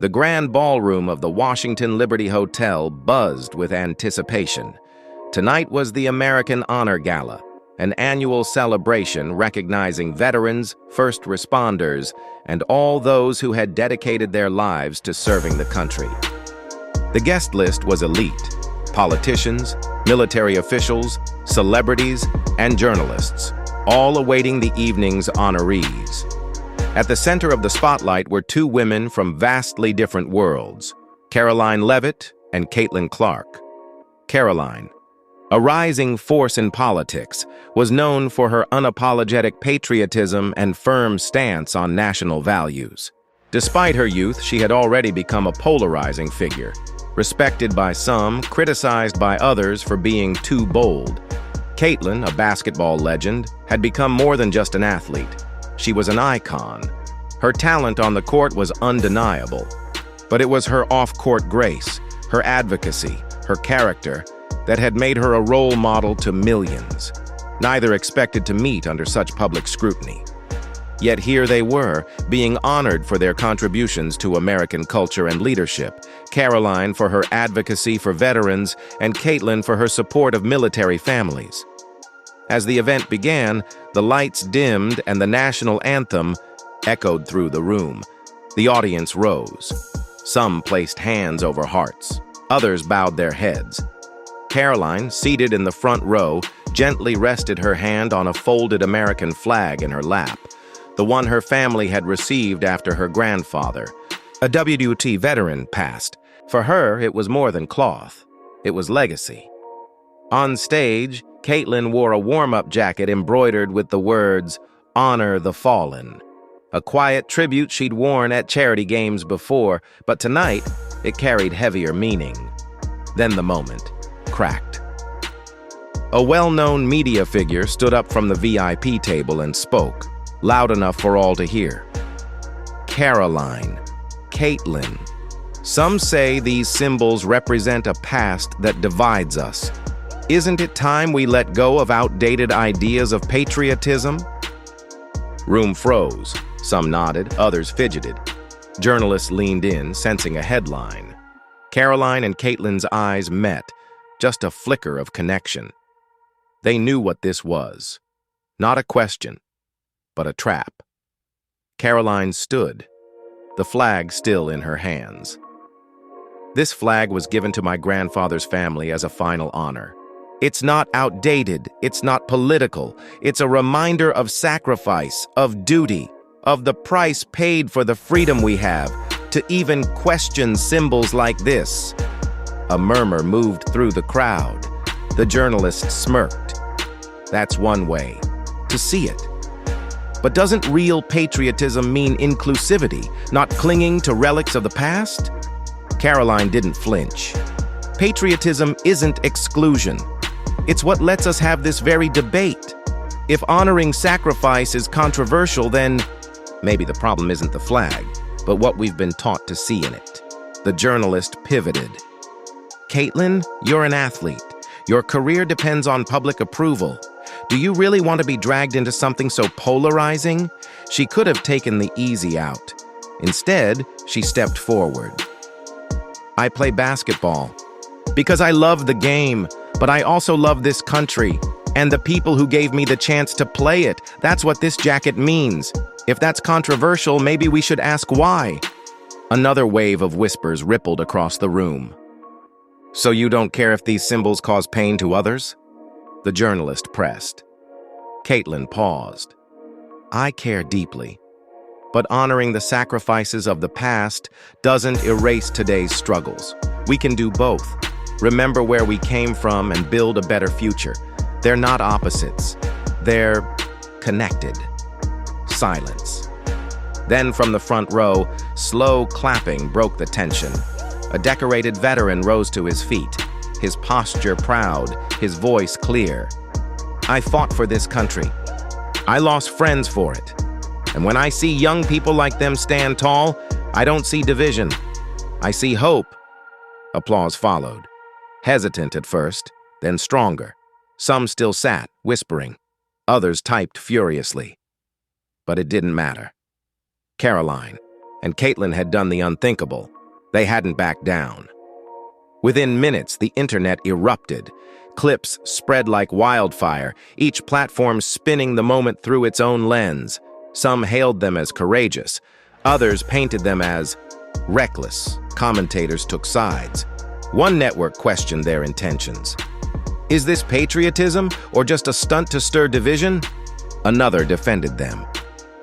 The grand ballroom of the Washington Liberty Hotel buzzed with anticipation. Tonight was the American Honor Gala, an annual celebration recognizing veterans, first responders, and all those who had dedicated their lives to serving the country. The guest list was elite: politicians, military officials, celebrities, and journalists, all awaiting the evening's honorees. At the center of the spotlight were two women from vastly different worlds, Karoline Leavitt and Caitlin Clark. Karoline, a rising force in politics, was known for her unapologetic patriotism and firm stance on national values. Despite her youth, she had already become a polarizing figure, respected by some, criticized by others for being too bold. Caitlin, a basketball legend, had become more than just an athlete. She was an icon. Her talent on the court was undeniable, but it was her off-court grace, her advocacy, her character, that had made her a role model to millions. Neither expected to meet under such public scrutiny. Yet here they were, being honored for their contributions to American culture and leadership, Karoline for her advocacy for veterans, and Caitlin for her support of military families. As the event began, the lights dimmed and the national anthem echoed through the room. The audience rose. Some placed hands over hearts. Others bowed their heads. Karoline, seated in the front row, gently rested her hand on a folded American flag in her lap, the one her family had received after her grandfather, a WWT veteran, passed. For her, it was more than cloth. It was legacy. On stage, Caitlin wore a warm-up jacket embroidered with the words, "Honor the Fallen," a quiet tribute she'd worn at charity games before, but tonight, it carried heavier meaning. Then the moment cracked. A well-known media figure stood up from the VIP table and spoke, loud enough for all to hear. Karoline, Caitlin. Some say these symbols represent a past that divides us. Isn't it time we let go of outdated ideas of patriotism? Room froze. Some nodded, others fidgeted. Journalists leaned in, sensing a headline. Karoline and Caitlin's eyes met, just a flicker of connection. They knew what this was. Not a question, but a trap. Karoline stood, the flag still in her hands. This flag was given to my grandfather's family as a final honor. It's not outdated, it's not political, it's a reminder of sacrifice, of duty, of the price paid for the freedom we have, to even question symbols like this. A murmur moved through the crowd. The journalist smirked. That's one way, to see it. But doesn't real patriotism mean inclusivity, not clinging to relics of the past? Karoline didn't flinch. Patriotism isn't exclusion. It's what lets us have this very debate. If honoring sacrifice is controversial, then maybe the problem isn't the flag, but what we've been taught to see in it. The journalist pivoted. Caitlin, you're an athlete. Your career depends on public approval. Do you really want to be dragged into something so polarizing? She could have taken the easy out. Instead, she stepped forward. I play basketball because I love the game, but I also love this country and the people who gave me the chance to play it. That's what this jacket means. If that's controversial, maybe we should ask why. Another wave of whispers rippled across the room. So you don't care if these symbols cause pain to others? The journalist pressed. Caitlin paused. I care deeply, but honoring the sacrifices of the past doesn't erase today's struggles. We can do both. Remember where we came from and build a better future. They're not opposites. They're connected. Silence. Then from the front row, slow clapping broke the tension. A decorated veteran rose to his feet, his posture proud, his voice clear. I fought for this country. I lost friends for it. And when I see young people like them stand tall, I don't see division. I see hope. Applause followed. Hesitant at first, then stronger. Some still sat, whispering. Others typed furiously. But it didn't matter. Karoline, and Caitlin had done the unthinkable. They hadn't backed down. Within minutes, the internet erupted. Clips spread like wildfire, each platform spinning the moment through its own lens. Some hailed them as courageous. Others painted them as reckless. Commentators took sides. One network questioned their intentions. Is this patriotism or just a stunt to stir division? Another defended them.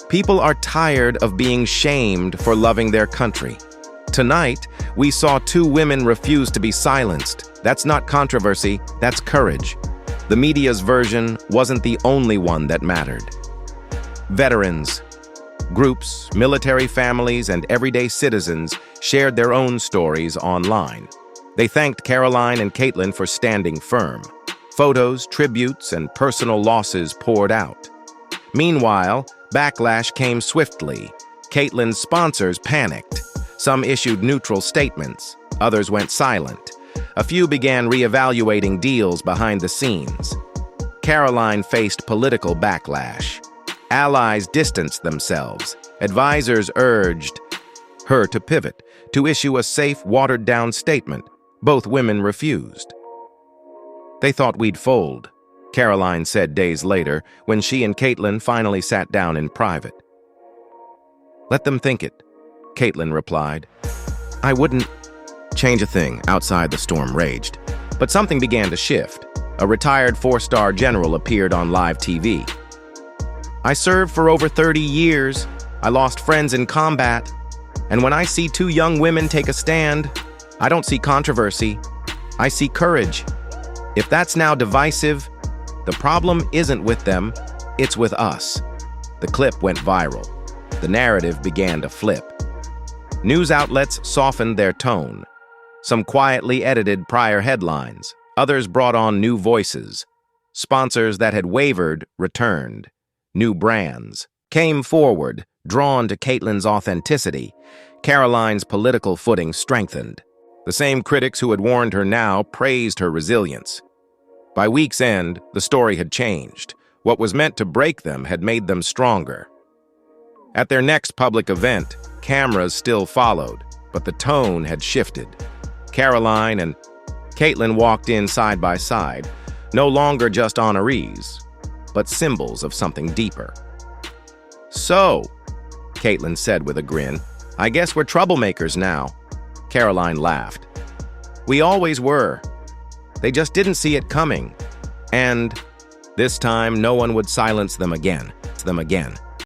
People are tired of being shamed for loving their country. Tonight, we saw two women refuse to be silenced. That's not controversy, that's courage. The media's version wasn't the only one that mattered. Veterans, groups, military families, and everyday citizens shared their own stories online. They thanked Karoline and Caitlin for standing firm. Photos, tributes, and personal losses poured out. Meanwhile, backlash came swiftly. Caitlin's sponsors panicked. Some issued neutral statements. Others went silent. A few began reevaluating deals behind the scenes. Karoline faced political backlash. Allies distanced themselves. Advisors urged her to pivot, to issue a safe, watered-down statement. Both women refused. They thought we'd fold, Karoline said days later when she and Caitlin finally sat down in private. Let them think it, Caitlin replied. I wouldn't change a thing. Outside, the storm raged. But something began to shift. A retired 4-star general appeared on live TV. I served for over 30 years. I lost friends in combat. And when I see two young women take a stand, I don't see controversy. I see courage. If that's now divisive, the problem isn't with them, it's with us. The clip went viral. The narrative began to flip. News outlets softened their tone. Some quietly edited prior headlines. Others brought on new voices. Sponsors that had wavered returned. New brands came forward, drawn to Caitlin's authenticity. Karoline's political footing strengthened. The same critics who had warned her now praised her resilience. By week's end, the story had changed. What was meant to break them had made them stronger. At their next public event, cameras still followed, but the tone had shifted. Karoline and Caitlin walked in side by side, no longer just honorees, but symbols of something deeper. So, Caitlin said with a grin, I guess we're troublemakers now. Karoline laughed. We always were. They just didn't see it coming. And this time, no one would silence them again.